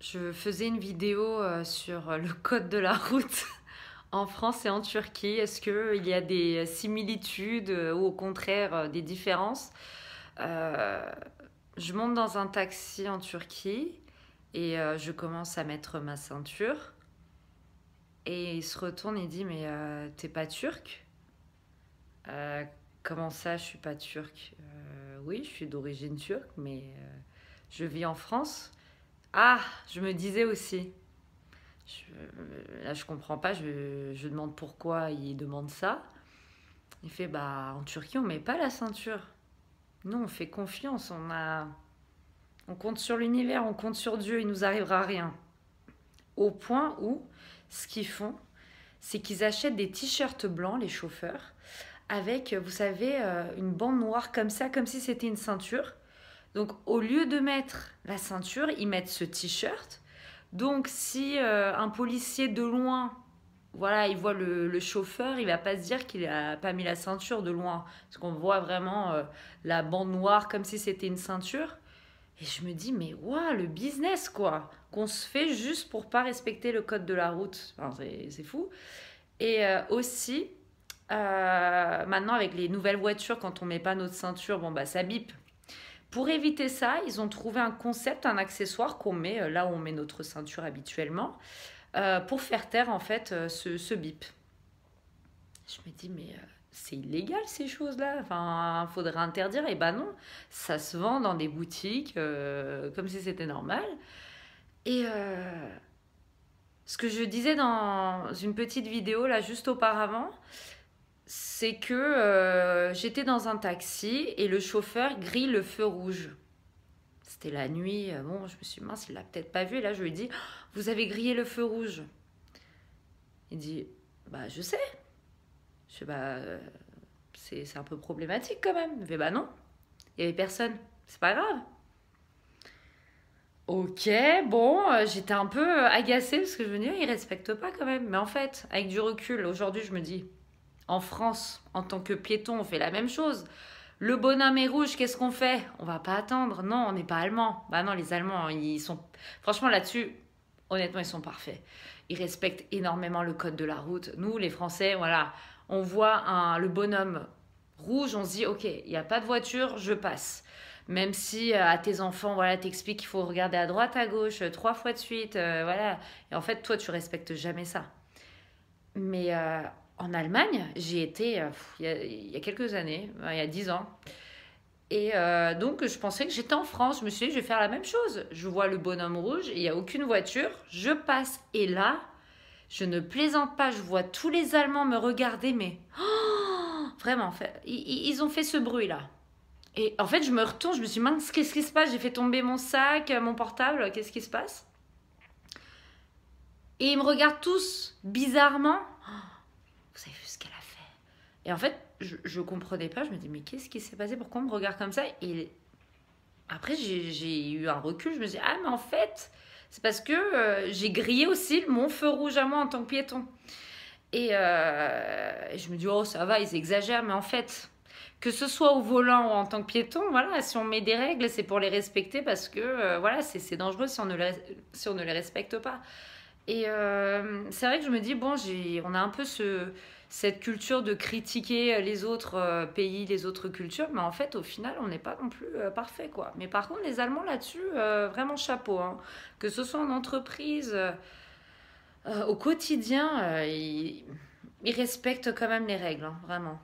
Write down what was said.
Je faisais une vidéo sur le code de la route en France et en Turquie. Est-ce qu'il y a des similitudes ou au contraire des différences? Euh, je monte dans un taxi en Turquie et je commence à mettre ma ceinture. Et il se retourne et dit, mais t'es pas turc? Euh, Comment ça, je suis pas turc? Oui, je suis d'origine turque, mais je vis en France. Ah, je me disais aussi. Là, je comprends pas. Je demande pourquoi il demande ça. Il fait, bah, en Turquie, on met pas la ceinture. Nous, on fait confiance. On compte sur l'univers, on compte sur Dieu. Il nous arrivera rien. Au point où, ce qu'ils font, c'est qu'ils achètent des t-shirts blancs, les chauffeurs, avec, vous savez, une bande noire comme ça, comme si c'était une ceinture. Donc, au lieu de mettre la ceinture, ils mettent ce t-shirt. Donc, si un policier de loin, voilà, il voit le chauffeur, il va pas se dire qu'il a pas mis la ceinture de loin, parce qu'on voit vraiment la bande noire comme si c'était une ceinture. Et je me dis, mais waouh, le business quoi, qu'on se fait juste pour pas respecter le code de la route. Enfin, c'est fou. Et aussi, maintenant avec les nouvelles voitures, quand on met pas notre ceinture, bon bah ça bip. Pour éviter ça, ils ont trouvé un concept, un accessoire qu'on met là où on met notre ceinture habituellement, pour faire taire en fait ce bip. Je me dis, mais c'est illégal ces choses-là. Enfin, faudrait interdire. Et ben non, ça se vend dans des boutiques comme si c'était normal. Et ce que je disais dans une petite vidéo là juste auparavant, c'est que j'étais dans un taxi et le chauffeur grille le feu rouge. C'était la nuit. Bon, je me suis dit, mince, il l'a peut-être pas vu. Et là, je lui ai dit, vous avez grillé le feu rouge. Il dit, bah, je sais. Je fais, bah, c'est un peu problématique quand même. Il fait, bah non, il y avait personne. C'est pas grave. Ok, bon, j'étais un peu agacée parce que je me dis, il respecte pas quand même. Mais en fait, avec du recul, aujourd'hui, je me dis, en France, en tant que piéton, on fait la même chose. Le bonhomme est rouge, qu'est-ce qu'on fait? On va pas attendre. Non, on n'est pas allemand. Bah non, les Allemands, ils sont. Franchement, là-dessus, honnêtement, ils sont parfaits. Ils respectent énormément le code de la route. Nous, les Français, voilà, on voit le bonhomme rouge, on se dit, ok, il n'y a pas de voiture, je passe. Même si à tes enfants, voilà, t'expliques qu'il faut regarder à droite, à gauche, trois fois de suite, voilà. Et en fait, toi, tu respectes jamais ça. Mais en Allemagne, j'y étais il y a quelques années, il y a 10 ans. Et donc, je pensais que j'étais en France. Je me suis dit, je vais faire la même chose. Je vois le bonhomme rouge, il n'y a aucune voiture, je passe. Et là, je ne plaisante pas, je vois tous les Allemands me regarder, mais vraiment, en fait, ils ont fait ce bruit-là. Et en fait, je me retourne, je me suis dit, mince, qu'est-ce qui se passe? J'ai fait tomber mon sac, mon portable, qu'est-ce qui se passe? Et ils me regardent tous bizarrement. Vous avez vu ce qu'elle a fait? Et en fait, je comprenais pas. Je me dis, mais qu'est-ce qui s'est passé? Pourquoi on me regarde comme ça? Et après, j'ai eu un recul. Je me dis, ah, mais en fait, c'est parce que j'ai grillé aussi mon feu rouge à moi en tant que piéton. Et je me dis, oh, ça va, ils exagèrent. Mais en fait, que ce soit au volant ou en tant que piéton, voilà, si on met des règles, c'est pour les respecter parce que voilà, c'est dangereux si on ne les respecte pas. Et c'est vrai que je me dis, bon, on a un peu cette culture de critiquer les autres pays, les autres cultures, mais en fait, au final, on n'est pas non plus parfait, quoi. Mais par contre, les Allemands là-dessus, vraiment chapeau, hein. Que ce soit en entreprise, au quotidien, ils respectent quand même les règles, hein, vraiment.